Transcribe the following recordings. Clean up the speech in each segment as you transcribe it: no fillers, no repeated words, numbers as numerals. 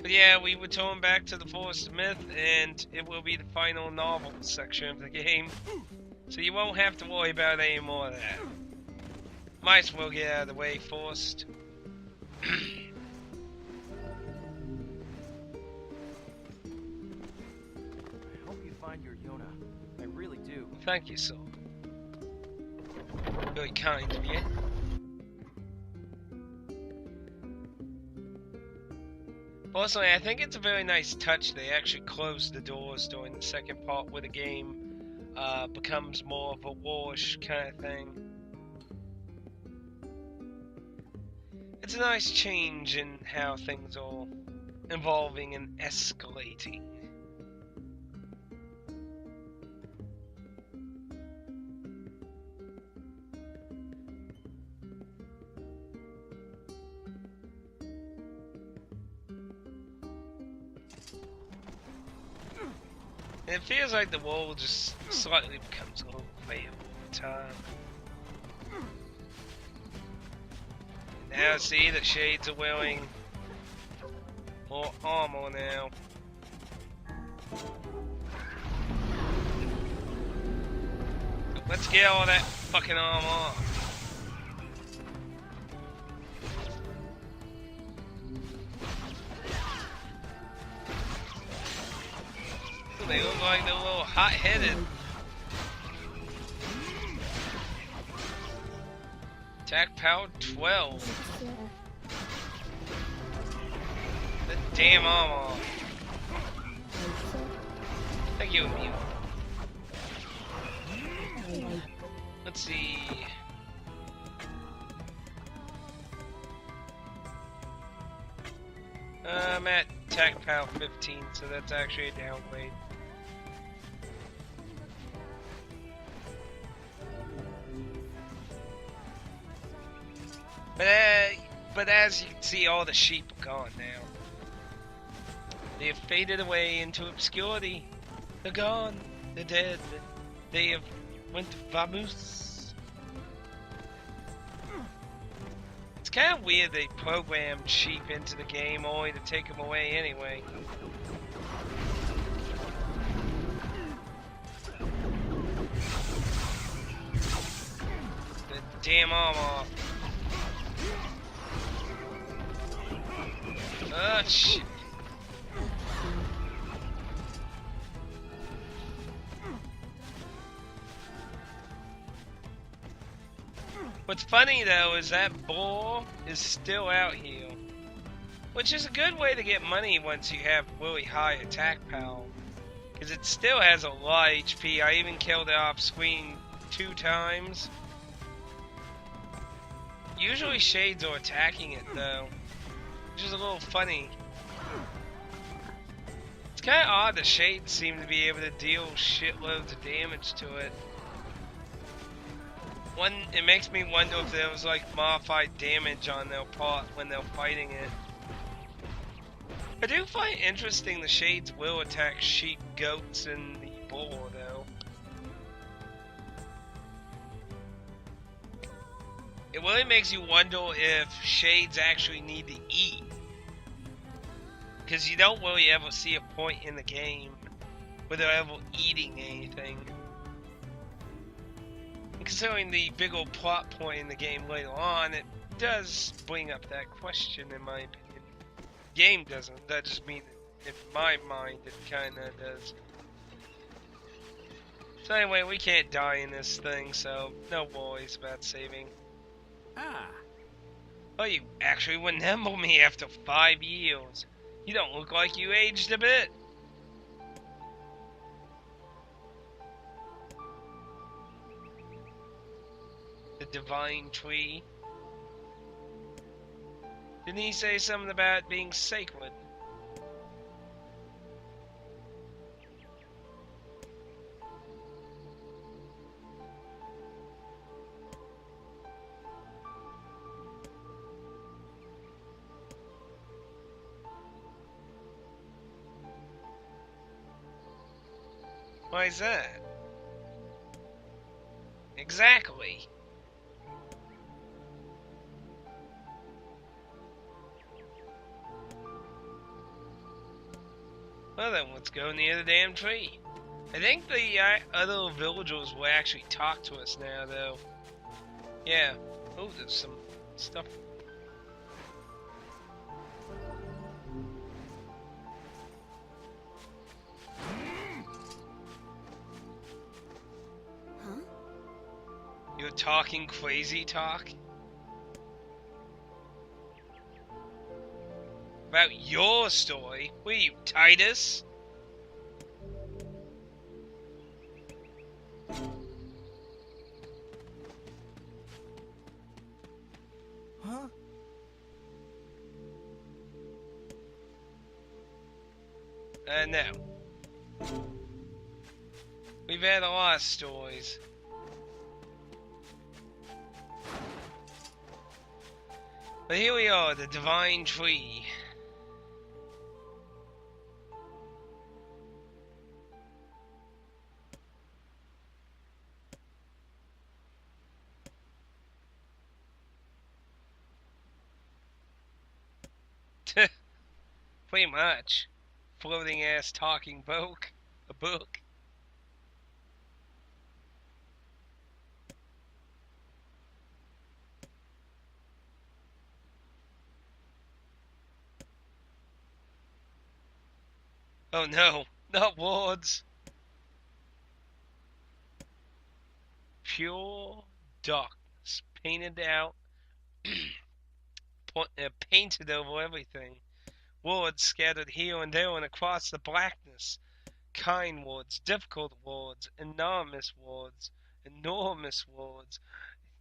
But yeah, we return back to the Forest of Myth, and it will be the final novel section of the game. So you won't have to worry about any more of that. Might as well get out of the way first. I hope you find your Yona. I really do. Thank you, sir. Very kind of you. Personally, I think it's a very nice touch. They actually close the doors during the second part where the game becomes more of a warish kind of thing. It's a nice change in how things are evolving and escalating. And it feels like the world just slightly becomes a little playable over time. Now see, the shades are wearing more armor now. Let's get all that fucking armor off. They look like they're a little hot-headed. Attack power 12. The damn armor. Thank you, immune. Let's see. I'm at attack power 15, so that's actually a downgrade. But as you can see, all the sheep are gone now. They have faded away into obscurity. They're gone. They're dead. They have went to vamoose. It's kind of weird they programmed sheep into the game only to take them away anyway. The damn armor. Oh shit. What's funny though is that bull is still out here, which is a good way to get money once you have really high attack power, because it still has a lot of HP. I even killed it off screen 2 times. Usually shades are attacking it though, which is a little funny. It's kind of odd the shades seem to be able to deal shitloads of damage to it. It makes me wonder if there was like modified damage on their part when they're fighting it. I do find it interesting the shades will attack sheep, goats, and the boar though. It really makes you wonder if shades actually need to eat. Because you don't really ever see a point in the game where they're ever eating anything. And considering the big old plot point in the game later on, it does bring up that question in my opinion. The game doesn't. That just means in my mind it kinda does. So anyway, we can't die in this thing, so no worries about saving. Ah. Oh, you actually remember me after 5 years. You don't look like you aged a bit. The divine tree. Didn't he say something about it being sacred? Why is that? Exactly. Well then, let's go near the damn tree. I think the other villagers will actually talk to us now, though. Yeah. Oh, there's some stuff. Huh? You're talking crazy talk? About your story? What are you, Titus? Huh? No. We've had a lot of stories. But here we are, the Divine Tree. Pretty much. Floating ass talking book. A book. Oh no, not wards. Pure darkness. Painted out. Painted over everything. Wards scattered here and there and across the blackness. Kind wards, difficult wards, enormous wards,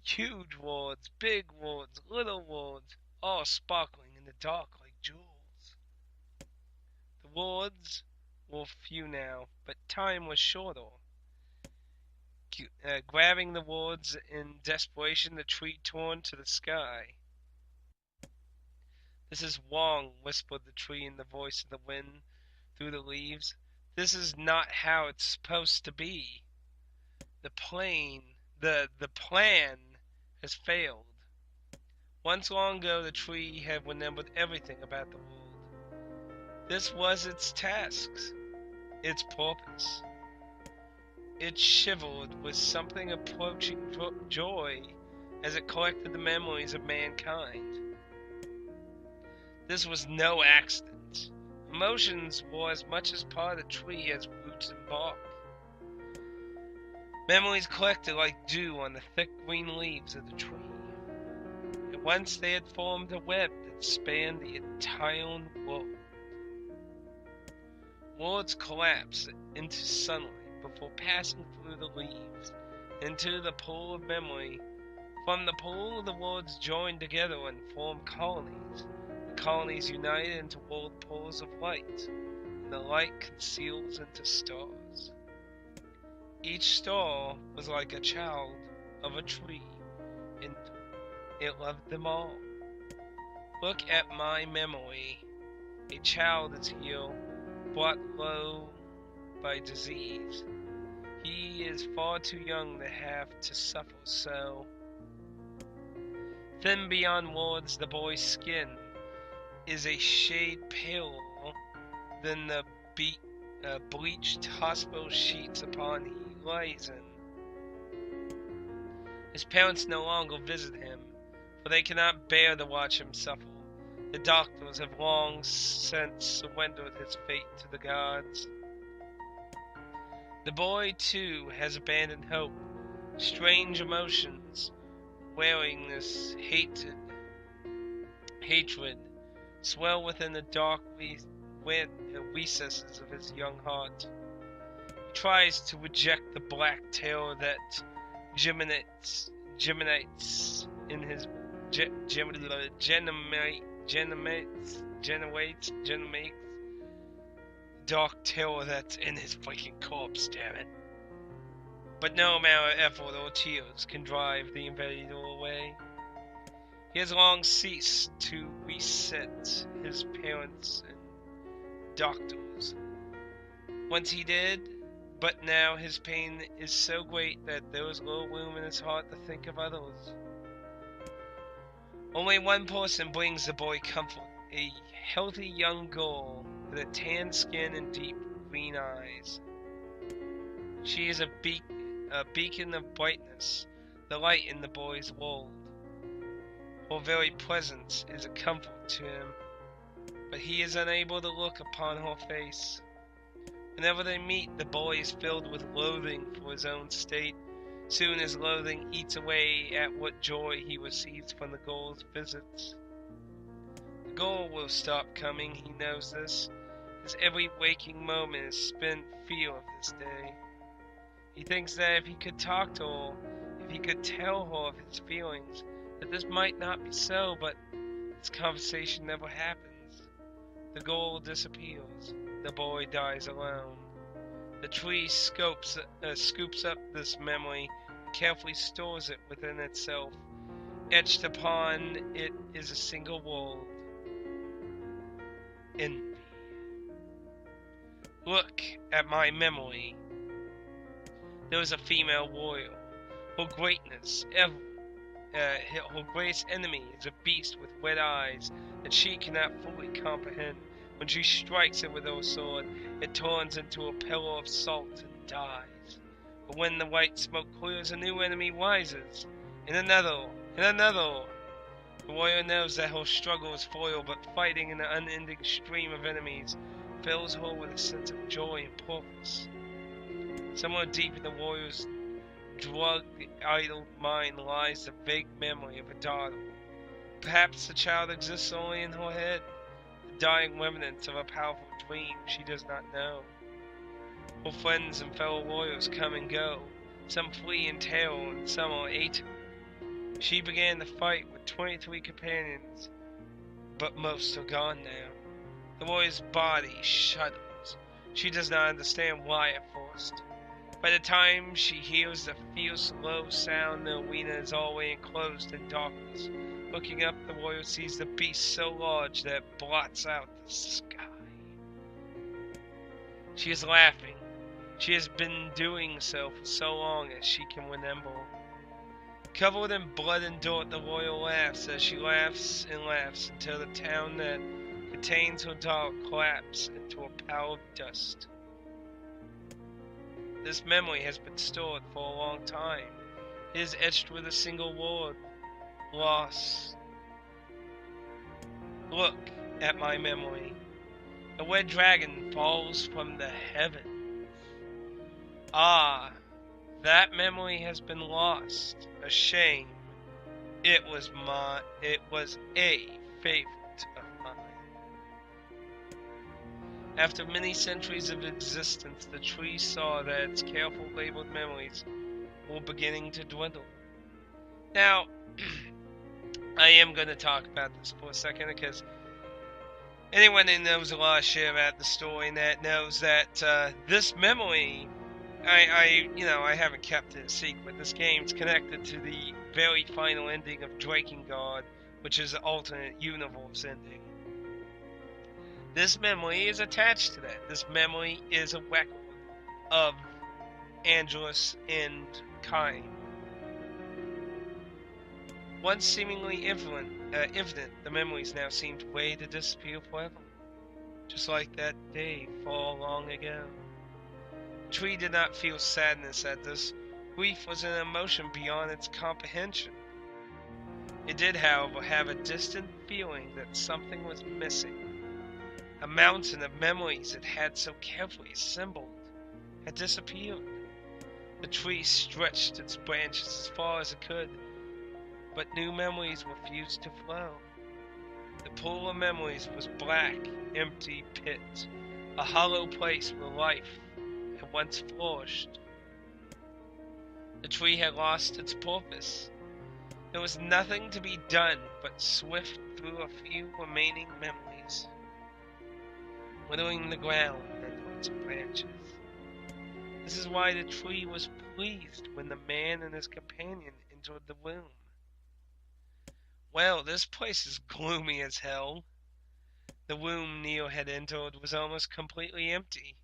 huge wards, big wards, little wards, all sparkling in the dark like jewels. The wards were few now, but time was shorter. Grabbing the wards in desperation, the tree torn to the sky. This is wrong, whispered the tree in the voice of the wind through the leaves. This is not how it's supposed to be. The plan has failed. Once long ago, the tree had remembered everything about the world. This was its tasks, its purpose. It shivered with something approaching joy as it collected the memories of mankind. This was no accident. Emotions were as much as part of the tree as roots and bark. Memories collected like dew on the thick green leaves of the tree. At once they had formed a web that spanned the entire world. Worlds collapsed into sunlight before passing through the leaves into the pool of memory. From the pool, the worlds joined together and formed colonies. The colonies united into whirlpools of light, and the light conceals into stars. Each star was like a child of a tree, and it loved them all. Look at my memory. A child is here, brought low by disease. He is far too young to have to suffer so. Thin beyond words, the boy's skin is a shade paler than the bleached hospital sheets upon he lies in. His parents no longer visit him, for they cannot bear to watch him suffer. The doctors have long since surrendered his fate to the gods. The boy, too, has abandoned hope. Strange emotions, wearing this hatred, swell within the dark recesses of his young heart. He tries to reject the black terror that germinates in his generates dark terror that's in his freaking corpse, damn it. But no amount of effort or tears can drive the invader away. He has long ceased to reset his parents and doctors. Once he did, but now his pain is so great that there is little room in his heart to think of others. Only one person brings the boy comfort, a healthy young girl with a tan skin and deep green eyes. She is a beacon of brightness, the light in the boy's world. Her very presence is a comfort to him, but he is unable to look upon her face. Whenever they meet, the boy is filled with loathing for his own state. Soon his loathing eats away at what joy he receives from the girl's visits. The girl will stop coming, he knows this. His every waking moment is spent in fear of this day. He thinks that if he could talk to her, if he could tell her of his feelings, that this might not be so, but this conversation never happens. The girl disappears. The boy dies alone. The tree scoops up this memory, carefully stores it within itself. Etched upon it is a single word: envy. Look at my memory. There was a female warrior. Her greatness, her greatest enemy is a beast with red eyes that she cannot fully comprehend. When she strikes it with her sword, it turns into a pillar of salt and dies. But when the white smoke clears, a new enemy rises, and another, and another. The warrior knows that her struggle is foiled, but fighting in the unending stream of enemies fills her with a sense of joy and purpose. Somewhere deep in the warrior's drug-idle mind lies the vague memory of a daughter. Perhaps the child exists only in her head, the dying remnants of a powerful dream she does not know. Her friends and fellow warriors come and go. Some flee in terror and some are eaten. She began the fight with 23 companions, but most are gone now. The warrior's body shudders. She does not understand why at first. By the time she hears the fierce, low sound, the arena is already enclosed in darkness. Looking up, the warrior sees the beast so large that it blots out the sky. She is laughing. She has been doing so for so long as she can remember. Covered in blood and dirt, the warrior laughs as she laughs and laughs until the town that contains her daughter collapses into a pile of dust. This memory has been stored for a long time. It is etched with a single word: loss. Look at my memory. A red dragon falls from the heavens. Ah, that memory has been lost. A shame. It was a favorite of mine. After many centuries of existence, the tree saw that its careful labeled memories were beginning to dwindle. Now, I am going to talk about this for a second, because anyone that knows a lot of shit about the story and that knows that this memory, I haven't kept it a secret. This game's connected to the very final ending of Drakengard, which is the alternate universe ending. This memory is attached to that. This memory is a record of Angelus and Cain. Once seemingly evident, the memories now seem ready to disappear forever. Just like that day far long ago. The tree did not feel sadness at this. Grief was an emotion beyond its comprehension. It did, however, have a distant feeling that something was missing. A mountain of memories it had so carefully assembled had disappeared. The tree stretched its branches as far as it could, but new memories refused to flow. The pool of memories was black, empty pit, a hollow place where life had once flourished. The tree had lost its purpose. There was nothing to be done but swift through a few remaining memories, withering the ground under its branches. This is why the tree was pleased when the man and his companion entered the room. Well, this place is gloomy as hell. The room Nier had entered was almost completely empty.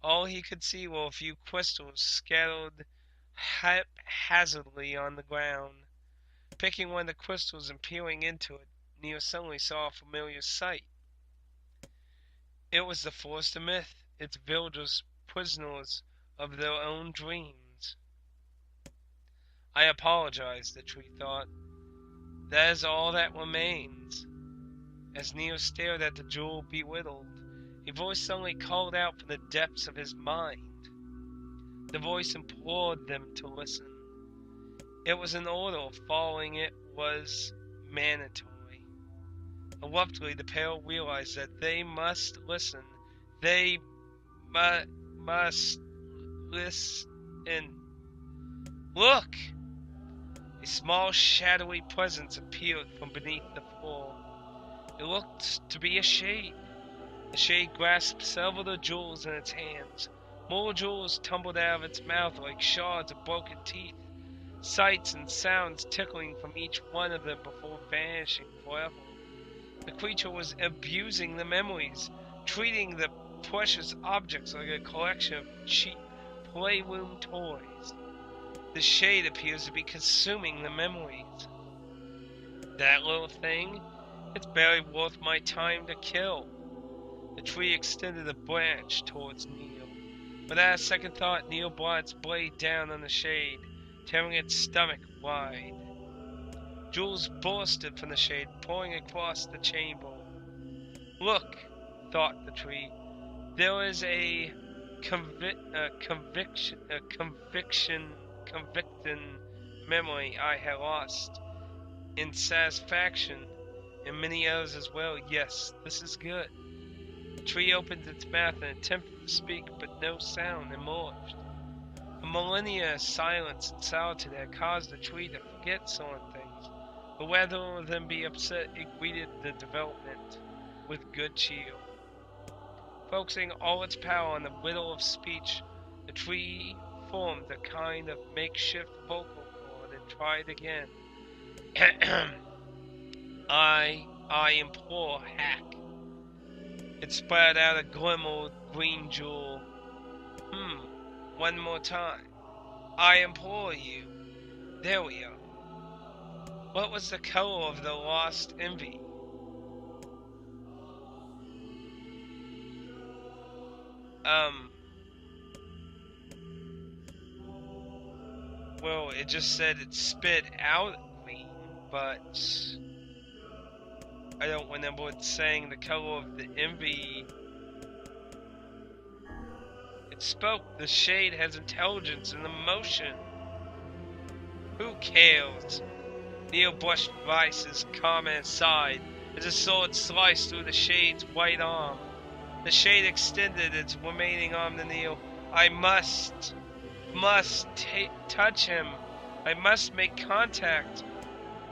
All he could see were a few crystals scattered haphazardly on the ground. Picking one of the crystals and peering into it, Neil suddenly saw a familiar sight. It was the forest of myth, its villagers prisoners of their own dreams. I apologize, the tree thought. That is all that remains. As Neil stared at the jewel bewildered, a voice suddenly called out from the depths of his mind. The voice implored them to listen. It was an order, following it was mandatory. Abruptly, the pair realized that they must listen. They must listen. Look! A small, shadowy presence appeared from beneath the floor. It looked to be a shade. The shade grasped several of the jewels in its hands. More jewels tumbled out of its mouth like shards of broken teeth, sights and sounds tickling from each one of them before vanishing forever. The creature was abusing the memories, treating the precious objects like a collection of cheap playroom toys. The shade appears to be consuming the memories. That little thing? It's barely worth my time to kill. The tree extended a branch towards Neil. Without a second thought, Neil brought its blade down on the shade, tearing its stomach wide. Jewels bursted from the shade, pouring across the chamber. Look, thought the tree, there is a convicting memory I had lost, in satisfaction, and many others as well. Yes, this is good. The tree opened its mouth and attempted to speak, but no sound emerged. A millennia of silence and solitude had caused the tree to forget certain things, but rather than be upset, it greeted the development with good cheer. Focusing all its power on the riddle of speech, the tree formed a kind of makeshift vocal cord and tried again. I implore, hack. It spat out a glimmer green jewel. One more time. I implore you. There we are. What was the color of the lost envy? Well, it just said it spit out green, but I don't remember it saying the color of the envy. It spoke. The shade has intelligence and emotion. Who cares? Neil brushed Vice's comment aside as a sword sliced through the shade's white arm. The shade extended its remaining arm to Neil. I must touch him. I must make contact.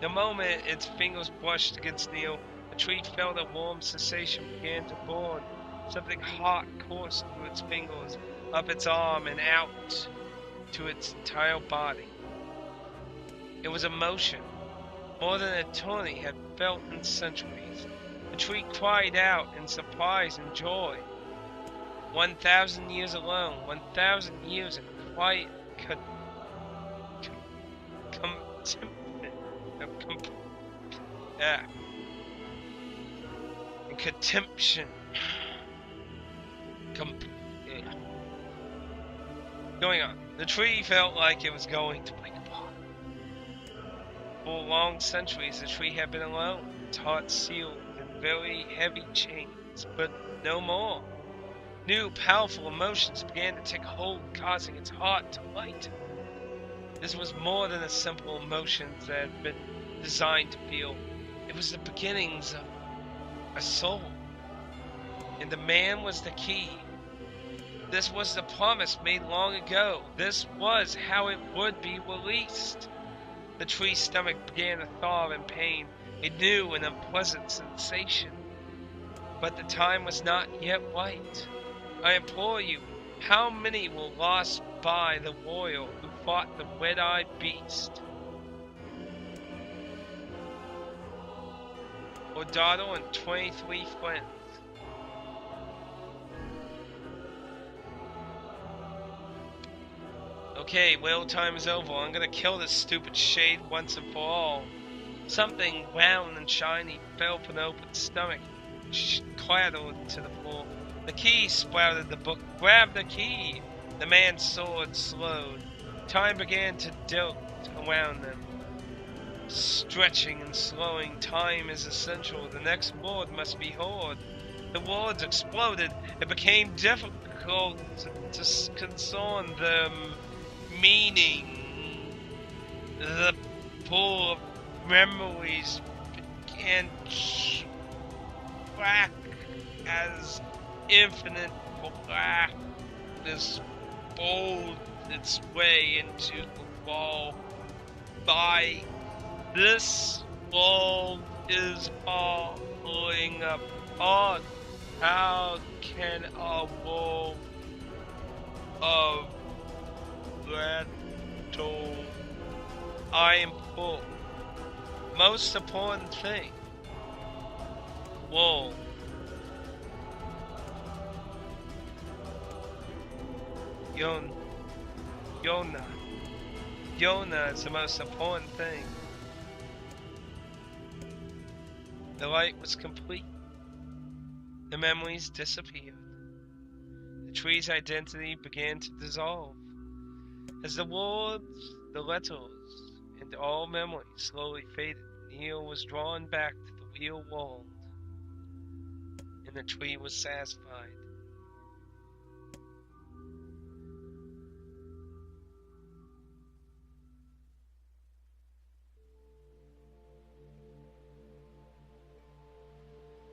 The moment its fingers brushed against Neil, the tree felt a warm sensation began to burn. Something hot coursed through its fingers, up its arm and out to its entire body. It was emotion, more than eternity had felt in centuries. The tree cried out in surprise and joy. 1,000 years alone, 1,000 years of quiet contemplation. Going on. The tree felt like it was going to break apart. For long centuries, the tree had been alone, its heart sealed in very heavy chains, but no more. New, powerful emotions began to take hold, causing its heart to lighten. This was more than a simple emotion that had been designed to feel. It was the beginnings of a soul. And the man was the key. This was the promise made long ago. This was how it would be released. The tree's stomach began to thaw in pain, a new and unpleasant sensation. But the time was not yet right. I implore you, how many were lost by the warrior who fought the red-eyed beast? Odado and 23 friends. Okay, well, time is over. I'm gonna kill this stupid shade once and for all. Something round and shiny fell from the open stomach, clattered to the floor. The key sprouted the book. Grab the key! The man's sword slowed. Time began to tilt around them. Stretching and slowing, time is essential. The next word must be heard. The words exploded. It became difficult to concern them. Meaning, the pool of memories began to crack as infinite blackness bowled its way into the wall. By this world is falling apart. How can a world of rental I import? Most important thing. Whoa. Yona is the most important thing. The light was complete. The memories disappeared. The tree's identity began to dissolve. As the words, the letters, and all memories slowly faded, Nier was drawn back to the real world, and the tree was satisfied.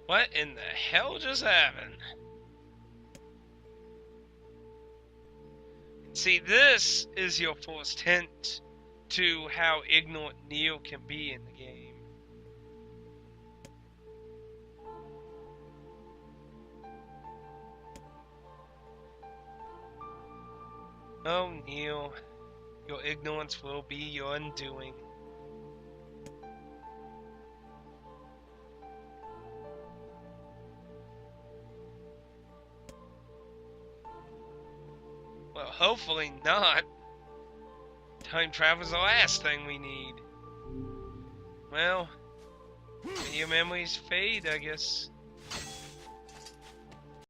What in the hell just happened? See, this is your first hint to how ignorant Nier can be in the game. Oh, Nier, your ignorance will be your undoing. Well, hopefully not. Time travel's the last thing we need. Well, your memories fade, I guess.